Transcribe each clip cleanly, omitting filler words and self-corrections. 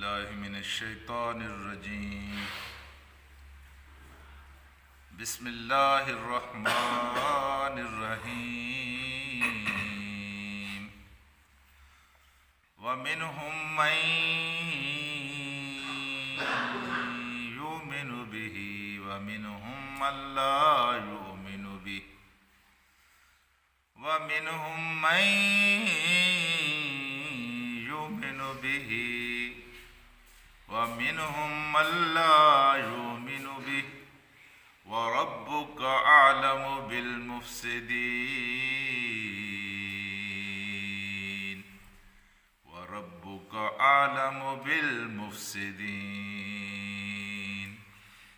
بالله من الشيطان الرجيم. بسم الله الرحمن الرحيم. ومنهم من يؤمن به ومنهم من لا يؤمن به ومنهم من يؤمن به ومنهم من لا يؤمن به وربك أعلم بالمفسدين وربك أعلم بالمفسدين.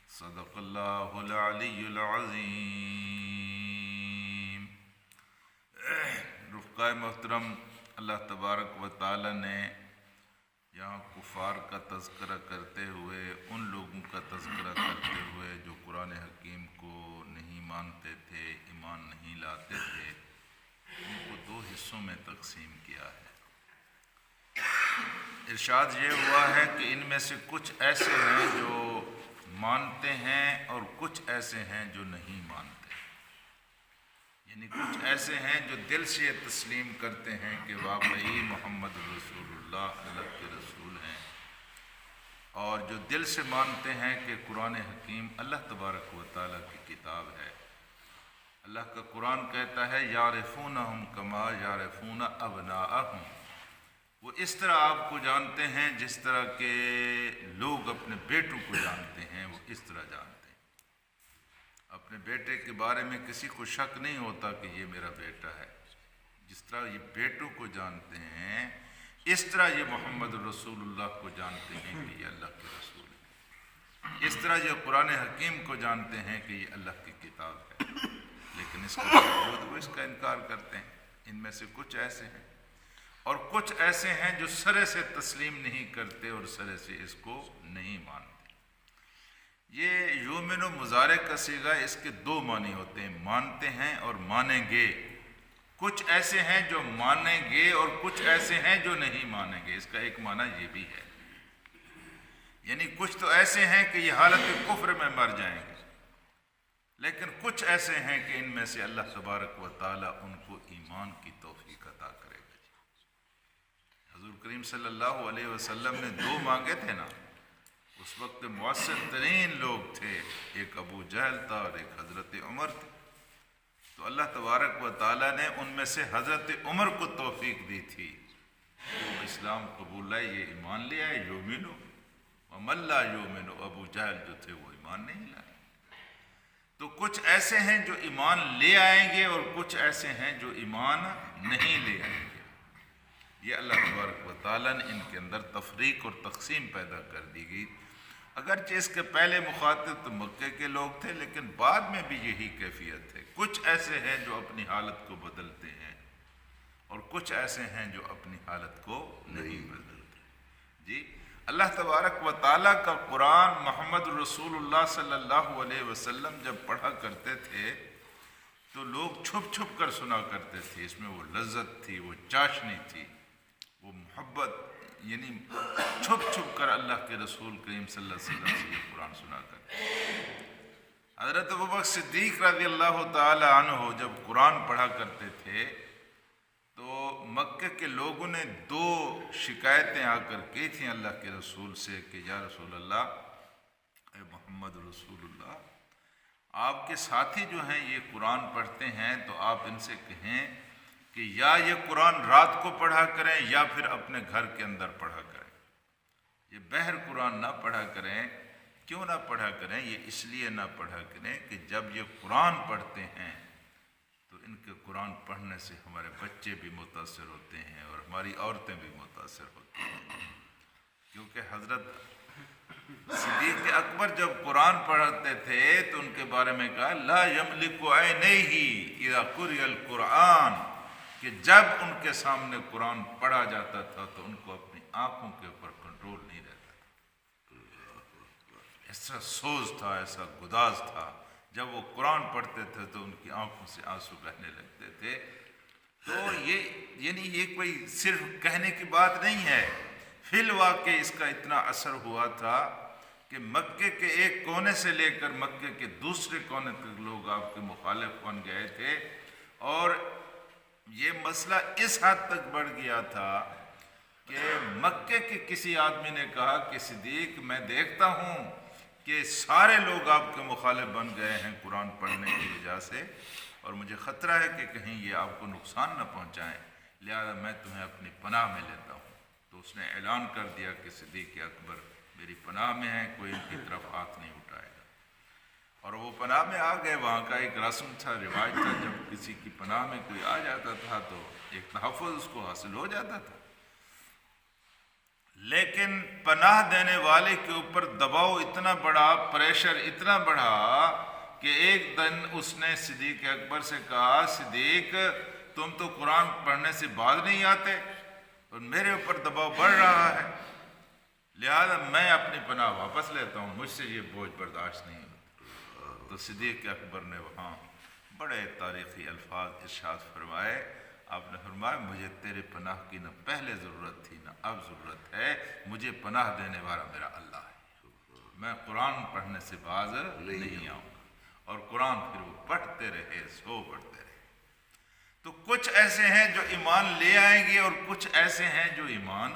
صدق الله العلي العظيم. رفقائے محترم، اللہ تبارک و تعالی نے یہاں کفار کا تذکرہ کرتے ہوئے، ان لوگوں کا تذکرہ کرتے ہوئے جو قرآن حکیم کو نہیں مانتے تھے، ایمان نہیں لاتے تھے، ان کو دو حصوں میں تقسیم کیا ہے. ارشاد یہ ہوا ہے کہ ان میں سے کچھ ایسے ہیں جو مانتے ہیں اور کچھ ایسے ہیں جو نہیں مانتے. یعنی کچھ ایسے ہیں جو دل سے یہ تسلیم کرتے ہیں کہ واقعی محمد رسول اللہ اللہ کے رسول ہیں، اور جو دل سے مانتے ہیں کہ قرآن حکیم اللہ تبارک و تعالیٰ کی کتاب ہے. اللہ کا قرآن کہتا ہے یعرفونہم کما یعرفون ابناءہم، وہ اس طرح آپ کو جانتے ہیں جس طرح کہ لوگ اپنے بیٹوں کو جانتے ہیں، وہ اس طرح جانتے ہیں. اپنے بیٹے کے بارے میں کسی کو شک نہیں ہوتا کہ یہ میرا بیٹا ہے. جس طرح یہ بیٹوں کو جانتے ہیں، اس طرح یہ محمد رسول اللہ کو جانتے ہیں کہ یہ اللہ کے رسول ہے. اس طرح یہ قرآن حکیم کو جانتے ہیں کہ یہ اللہ کی کتاب ہے، لیکن اس کے باوجود وہ اس کا انکار کرتے ہیں. ان میں سے کچھ ایسے ہیں اور کچھ ایسے ہیں جو سرے سے تسلیم نہیں کرتے اور سرے سے اس کو نہیں مانتے. یہ یومن و مضارع کا صیغہ، اس کے دو معنی ہوتے ہیں، مانتے ہیں اور مانیں گے. کچھ ایسے ہیں جو مانیں گے اور کچھ ایسے ہیں جو نہیں مانیں گے. اس کا ایک معنی یہ بھی ہے، یعنی کچھ تو ایسے ہیں کہ یہ حالت کفر میں مر جائیں گے، لیکن کچھ ایسے ہیں کہ ان میں سے اللہ تبارک و تعالیٰ ان کو ایمان کی توفیق عطا کرے گا. حضور کریم صلی اللہ علیہ وسلم نے دو مانگے تھے نا. اس وقت مؤثر ترین لوگ تھے، ایک ابو جہل تھا اور ایک حضرت عمر تھے. تو اللہ تبارک و تعالیٰ نے ان میں سے حضرت عمر کو توفیق دی تھی، وہ اسلام قبول لائے، یہ ایمان لے آئے. یومنو ومن لا یومنو، ابو جہل جو تھے وہ ایمان نہیں لائے. تو کچھ ایسے ہیں جو ایمان لے آئیں گے اور کچھ ایسے ہیں جو ایمان نہیں لے آئیں گے. یہ اللہ تبارک و تعالیٰ نے ان کے اندر تفریق اور تقسیم پیدا کر دی گئی. اگرچہ اس کے پہلے مخاطب تو مکے کے لوگ تھے، لیکن بعد میں بھی یہی کیفیت ہے. کچھ ایسے ہیں جو اپنی حالت کو بدلتے ہیں اور کچھ ایسے ہیں جو اپنی حالت کو نہیں بدلتے. جی، اللہ تبارک و تعالیٰ کا قرآن محمد رسول اللہ صلی اللہ علیہ وسلم جب پڑھا کرتے تھے تو لوگ چھپ چھپ کر سنا کرتے تھے. اس میں وہ لذت تھی، وہ چاشنی تھی، وہ محبت، یعنی چھپ چھپ کر اللہ کے رسول کریم صلی اللہ علیہ وسلم سے یہ قرآن سنا کرتے. حضرت ابوبکر صدیق رضی اللہ تعالی عنہ جب قرآن پڑھا کرتے تھے تو مکہ کے لوگوں نے دو شکایتیں آ کر کی تھیں اللہ کے رسول سے کہ یا رسول اللہ، اے محمد رسول اللہ، آپ کے ساتھی جو ہیں یہ قرآن پڑھتے ہیں تو آپ ان سے کہیں کہ یا یہ قرآن رات کو پڑھا کریں یا پھر اپنے گھر کے اندر پڑھا کریں. یہ بہر قرآن نہ پڑھا کریں. کیوں نہ پڑھا کریں؟ یہ اس لیے نہ پڑھا کریں کہ جب یہ قرآن پڑھتے ہیں تو ان کے قرآن پڑھنے سے ہمارے بچے بھی متاثر ہوتے ہیں اور ہماری عورتیں بھی متاثر ہوتی ہیں. کیونکہ حضرت صدیق اکبر جب قرآن پڑھتے تھے تو ان کے بارے میں کہا لا یملک عینیہ اذا قرئ القرآن، کہ جب ان کے سامنے قرآن پڑھا جاتا تھا تو ان کو اپنی آنکھوں کے اوپر کنٹرول نہیں رہتا تھا. ایسا سوز تھا، ایسا گداز تھا. جب وہ قرآن پڑھتے تھے تو ان کی آنکھوں سے آنسو بہنے لگتے تھے. تو یہ یعنی یہ کوئی صرف کہنے کی بات نہیں ہے، فی الواقع اس کا اتنا اثر ہوا تھا کہ مکے کے ایک کونے سے لے کر مکے کے دوسرے کونے تک لوگ آپ کے مخالف بن گئے تھے، اور یہ مسئلہ اس حد تک بڑھ گیا تھا کہ مکے کے کسی آدمی نے کہا کہ صدیق، میں دیکھتا ہوں کہ سارے لوگ آپ کے مخالف بن گئے ہیں قرآن پڑھنے کی وجہ سے، اور مجھے خطرہ ہے کہ کہیں یہ آپ کو نقصان نہ پہنچائیں، لہذا میں تمہیں اپنی پناہ میں لیتا ہوں۔ تو اس نے اعلان کر دیا کہ صدیق اکبر میری پناہ میں ہے، کوئی ان کی طرف ہاتھ نہیں اٹھائے گا۔ اور وہ پناہ میں آ گئے۔ وہاں کا ایک رسم تھا، روایت تھا، جب کسی کی پناہ میں کوئی آ جاتا تھا تو ایک تحفظ اس کو حاصل ہو جاتا تھا، لیکن پناہ دینے والے کے اوپر دباؤ اتنا بڑا، پریشر اتنا بڑھا کہ ایک دن اس نے صدیق اکبر سے کہا، صدیق تم تو قرآن پڑھنے سے باز نہیں آتے اور میرے اوپر دباؤ بڑھ رہا ہے، لہذا میں اپنی پناہ واپس لیتا ہوں، مجھ سے یہ بوجھ برداشت نہیں ہوتا۔ تو صدیق اکبر نے وہاں بڑے تاریخی الفاظ ارشاد فرمائے۔ آپ نے فرمایا، مجھے تیرے پناہ کی نہ پہلے ضرورت تھی نہ اب ضرورت ہے، مجھے پناہ دینے والا میرا اللہ ہے، میں قرآن پڑھنے سے باز نہیں آؤں گا۔ اور قرآن پھر وہ پڑھتے رہے، سو پڑھتے رہے۔ تو کچھ ایسے ہیں جو ایمان لے آئیں گے اور کچھ ایسے ہیں جو ایمان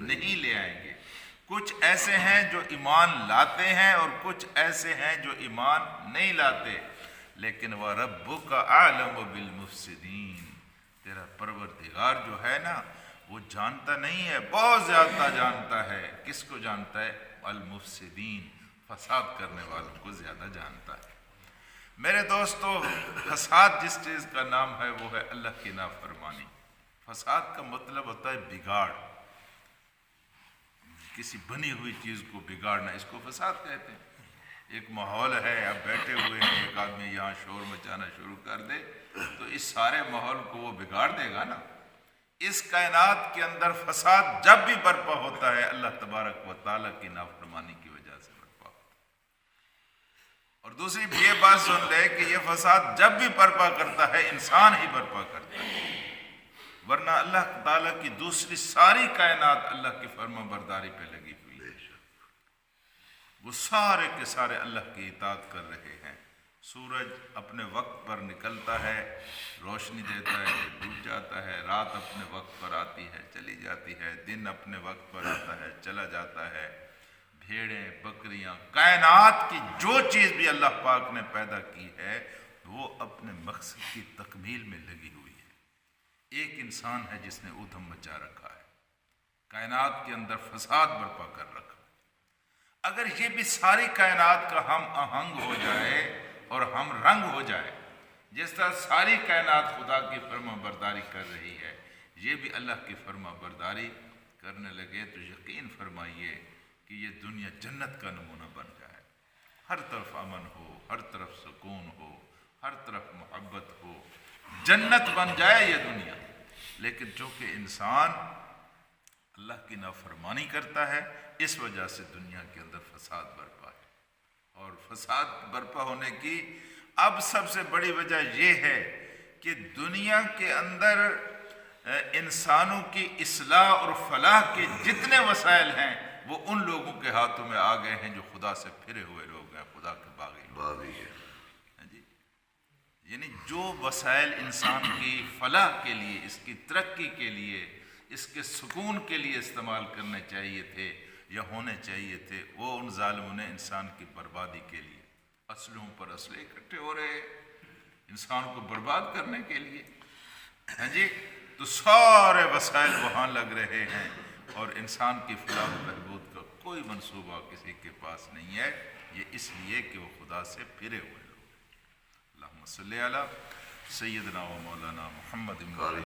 نہیں لے آئیں گے، کچھ ایسے ہیں جو ایمان لاتے ہیں اور کچھ ایسے ہیں جو ایمان نہیں لاتے، لیکن وَرَبُّكَ أَعْلَمُ بِالْمُفْسِدِينَ، تیرا پروردگار جو ہے نا وہ جانتا نہیں ہے، بہت زیادہ جانتا ہے۔ کس کو جانتا ہے؟ المفسدین، فساد کرنے والوں کو زیادہ جانتا ہے۔ میرے دوستو، فساد جس چیز کا نام ہے وہ ہے اللہ کی نافرمانی۔ فساد کا مطلب ہوتا ہے بگاڑ، کسی بنی ہوئی چیز کو بگاڑنا، اس کو فساد کہتے ہیں۔ ایک ماحول ہے، اب بیٹھے ہوئے ہیں، ایک آدمی یہاں شور مچانا شروع کر دے تو اس سارے ماحول کو وہ بگاڑ دے گا نا۔ اس کائنات کے اندر فساد جب بھی برپا ہوتا ہے اللہ تبارک و تعالیٰ کی نافرمانی کی وجہ سے برپا ہوتا ہے۔ اور دوسری بھی یہ بات سن لے کہ یہ فساد جب بھی برپا کرتا ہے انسان ہی برپا کرتا ہے، ورنہ اللہ تعالیٰ کی دوسری ساری کائنات اللہ کی فرما برداری پہ لگی ہوئی ہے، وہ سارے کے سارے اللہ کی اطاعت کر رہے ہیں۔ سورج اپنے وقت پر نکلتا ہے، روشنی دیتا ہے، ڈوب جاتا ہے، رات اپنے وقت پر آتی ہے، چلی جاتی ہے، دن اپنے وقت پر آتا ہے، چلا جاتا ہے۔ بھیڑیں، بکریاں، کائنات کی جو چیز بھی اللہ پاک نے پیدا کی ہے وہ اپنے مقصد کی تکمیل میں لگی ہوئی ہے۔ ایک انسان ہے جس نے ادھم مچا رکھا ہے، کائنات کے اندر فساد برپا کر رکھا۔ اگر یہ بھی ساری کائنات کا ہم آہنگ ہو جائے اور ہم رنگ ہو جائے، جس طرح ساری کائنات خدا کی فرما برداری کر رہی ہے، یہ بھی اللہ کی فرما برداری کرنے لگے، تو یقین فرمائیے کہ یہ دنیا جنت کا نمونہ بن جائے، ہر طرف امن ہو، ہر طرف سکون ہو، ہر طرف محبت ہو، جنت بن جائے یہ دنیا۔ لیکن چونکہ انسان اللہ کی نافرمانی کرتا ہے، اس وجہ سے دنیا کے اندر فساد برپا ہے۔ اور فساد برپا ہونے کی اب سب سے بڑی وجہ یہ ہے کہ دنیا کے اندر انسانوں کی اصلاح اور فلاح کے جتنے وسائل ہیں وہ ان لوگوں کے ہاتھوں میں آ گئے ہیں جو خدا سے پھرے ہوئے لوگ ہیں، خدا کے باغی ہیں جی۔ یعنی جو وسائل انسان کی فلاح کے لیے، اس کی ترقی کے لیے، اس کے سکون کے لیے استعمال کرنے چاہیے تھے یا ہونے چاہیے تھے، وہ ان ظالموں نے انسان کی بربادی کے لیے، اسلحوں پر اسلحے اکٹھے ہو رہے انسان کو برباد کرنے کے لیے، ہاں جی۔ تو سارے وسائل وہاں لگ رہے ہیں اور انسان کی فلاح و بہبود کا کوئی منصوبہ کسی کے پاس نہیں ہے، یہ اس لیے کہ وہ خدا سے پھرے ہوئے لوگ۔ اللہم صلی علی سیدنا و مولانا محمد